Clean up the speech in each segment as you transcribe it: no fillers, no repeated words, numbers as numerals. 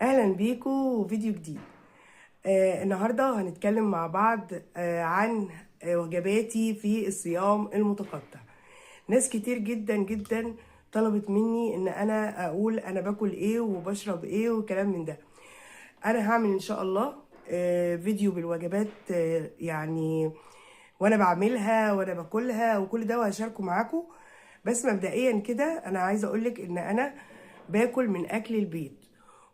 اهلا بيكم فيديو جديد. النهارده هنتكلم مع بعض عن وجباتي في الصيام المتقطع. ناس كتير جدا جدا طلبت مني ان انا اقول انا باكل ايه وبشرب ايه وكلام من ده. انا هعمل ان شاء الله فيديو بالوجبات، يعني وانا بعملها وانا باكلها وكل ده وهشاركه معاكم. بس مبدئيا كده انا عايزه اقولك ان انا باكل من اكل البيت.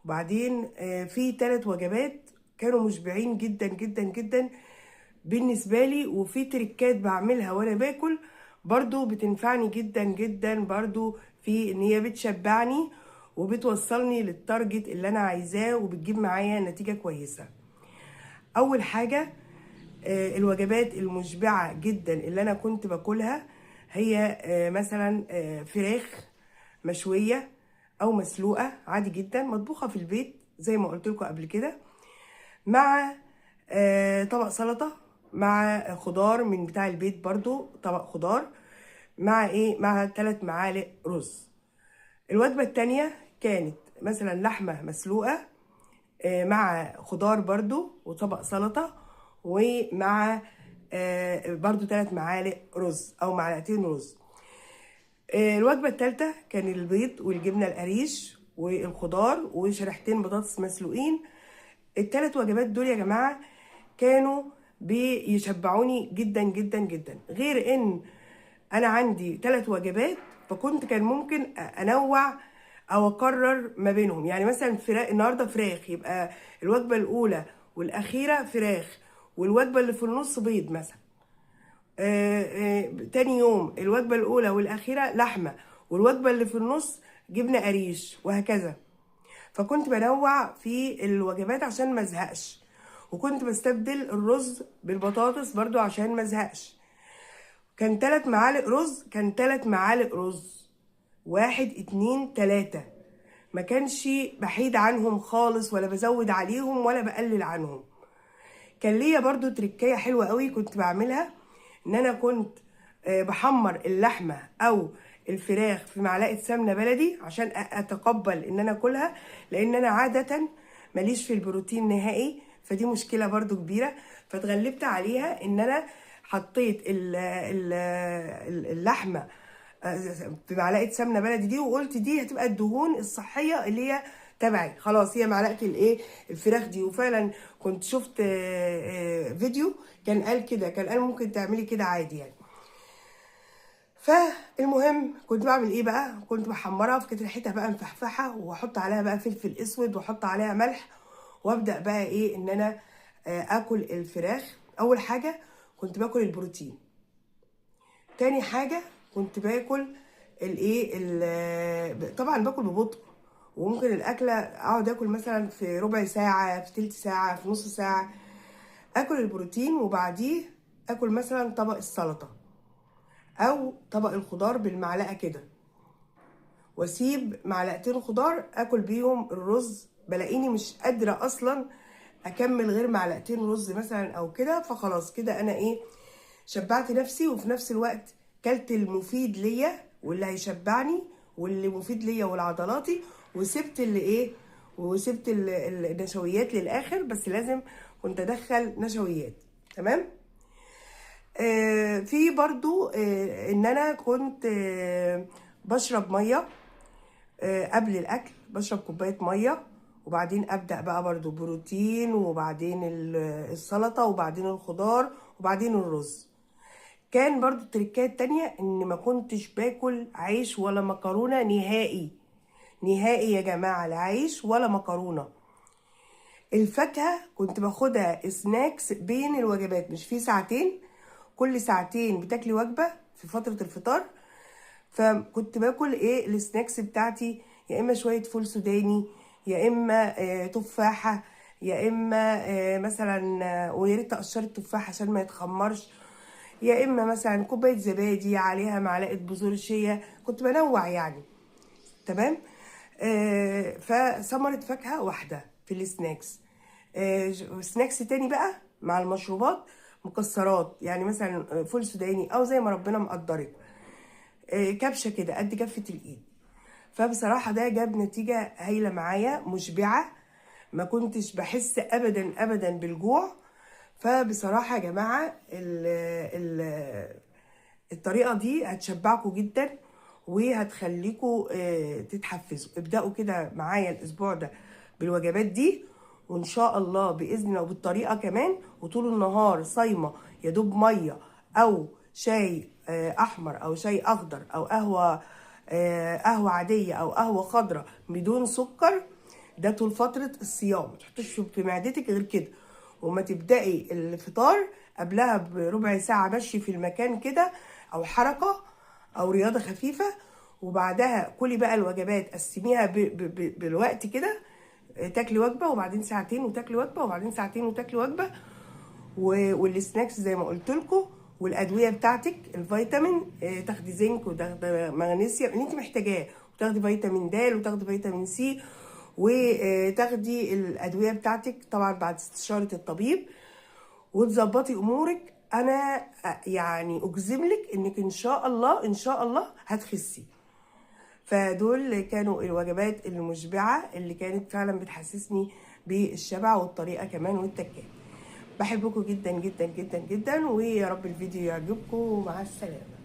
وبعدين في 3 وجبات كانوا مشبعين جدا جدا جدا بالنسبه لي، وفي تريكات بعملها وانا باكل برضو بتنفعني جدا جدا، برضو في ان هي بتشبعني وبتوصلني للتارجت اللي انا عايزاه وبتجيب معايا نتيجه كويسه. اول حاجه، الوجبات المشبعة جدا اللي أنا كنت باكلها هي مثلا فراخ مشوية أو مسلوقة عادي جدا، مطبوخة في البيت زي ما قلت لكم قبل كده، مع طبق سلطة، مع خضار من بتاع البيت، برضو طبق خضار، مع ايه، مع 3 معالق رز. الوجبة التانية كانت مثلا لحمة مسلوقة مع خضار برضو وطبق سلطة، ومع برضو 3 معالق رز او معلقتين رز. الوجبة الثالثة كان البيض والجبنة القريش والخضار وشريحتين بطاطس مسلوقين. ال3 وجبات دول يا جماعة كانوا بيشبعوني جدا جدا جدا، غير ان انا عندي 3 وجبات، فكنت كان ممكن انوع او اكرر ما بينهم. يعني مثلا فراخ النهارده، فراخ يبقى الوجبه الاولى والاخيره فراخ، والوجبه اللي في النص بيض مثلا. تاني يوم الوجبه الاولى والاخيره لحمه، والوجبه اللي في النص جبنه قريش، وهكذا. فكنت بنوع في الوجبات عشان ما ازهقش، وكنت بستبدل الرز بالبطاطس برضو عشان ما ازهقش. كان 3 معالق رز، كان 3 معالق رز، 1 2 3، ما كانش بحيد عنهم خالص ولا بزود عليهم ولا بقلل عنهم. كان ليا برضو تركية حلوة قوي كنت بعملها، ان انا كنت بحمر اللحمة او الفراخ في معلقة سمنة بلدي عشان اتقبل ان انا اكلها، لان انا عادة ماليش في البروتين نهائي، فدي مشكلة برضو كبيرة. فاتغلبت عليها ان انا حطيت اللحمة في معلقه سمنه بلدي دي، وقلت دي هتبقى الدهون الصحيه اللي هي تبعي، خلاص هي معلقه الايه الفراخ دي. وفعلا كنت شفت فيديو كان قال كده، كان قال ممكن تعملي كده عادي يعني. فالمهم كنت بعمل ايه بقى، كنت بحمرها، فكانت ريحتها بقى مفحفحه، واحط عليها بقى فلفل اسود، واحط عليها ملح، وابدا بقى ايه ان انا اكل الفراخ. اول حاجه كنت باكل البروتين، تاني حاجة كنت باكل الايه طبعا باكل ببطء، وممكن الاكلة اقعد اكل مثلا في ربع ساعة، في تلت ساعة، في نص ساعة اكل البروتين، وبعديه اكل مثلا طبق السلطة او طبق الخضار بالمعلقة كده، واسيب معلقتين خضار اكل بيهم الرز. بلاقيني مش قادرة اصلا اكمل غير معلقتين رز مثلا او كده، فخلاص كده انا ايه شبعت نفسي، وفي نفس الوقت كلت المفيد ليا واللي هيشبعني واللي مفيد ليا ولعضلاتي، وسبت اللي ايه، وسبت النشويات للاخر، بس لازم كنت ادخل نشويات. تمام. في برضو ان انا كنت بشرب ميه قبل الاكل، بشرب كوبايه ميه، وبعدين ابدا بقى برضو بروتين، وبعدين السلطه، وبعدين الخضار، وبعدين الرز. كان برضو تريكات تانية ان ما كنتش باكل عيش ولا مكرونة نهائي، نهائي يا جماعة، لا عيش ولا مكرونة. الفاكهة كنت باخدها سناكس بين الوجبات، مش في ساعتين، كل ساعتين بتاكلي وجبة في فترة الفطار. فكنت باكل ايه السناكس بتاعتي، يا اما شوية فول سوداني، يا اما تفاحة، يا اما مثلا ويا ريت تقشري التفاح عشان ما يتخمرش، يا اما مثلا كوبايه زبادي عليها معلقه بذور الشيا، كنت بنوع يعني. تمام. فثمرة فاكهه واحده في السناكس. سناكس تاني بقى مع المشروبات، مكسرات، يعني مثلا فول سوداني او زي ما ربنا مقدرك، كبشه كده قد كفه الايد. فبصراحه ده جاب نتيجه هايله معايا، مشبعه، ما كنتش بحس ابدا ابدا بالجوع. فبصراحة يا جماعة الطريقة دي هتشبعكم جدا وهتخليكم تتحفزوا. ابدأوا كده معايا الأسبوع ده بالوجبات دي، وإن شاء الله بإذن الله وبالطريقة كمان، وطول النهار صايمة يا دوب مية أو شاي أحمر أو شاي أخضر أو قهوة عادية أو قهوة خضراء بدون سكر. ده طول فترة الصيام، ما تحطش في معدتك غير كده. وما تبدأي الفطار قبلها بربع ساعة مشي في المكان كده، أو حركة أو رياضة خفيفة، وبعدها كلي بقى الوجبات، قسميها بالوقت كده. تاكلي وجبة وبعدين ساعتين وتاكلي وجبة وبعدين ساعتين وتاكلي وجبة. والسناكس زي ما قلت لكم، والادويه بتاعتك الفيتامين، تاخدي زنك وتاخدي مغنيسيوم اللي انت محتاجاه، وتاخدي فيتامين د وتاخدي فيتامين سي، وتاخدي الادويه بتاعتك طبعا بعد استشاره الطبيب، وتظبطي امورك. انا يعني اجزم لك انك ان شاء الله ان شاء الله هتخسي. فدول كانوا الوجبات المشبعه اللي كانت فعلا بتحسسني بالشبع، والطريقه كمان والتكات. بحبكم جدا جدا جدا جدا، ويا رب الفيديو يعجبكم، ومع السلامة.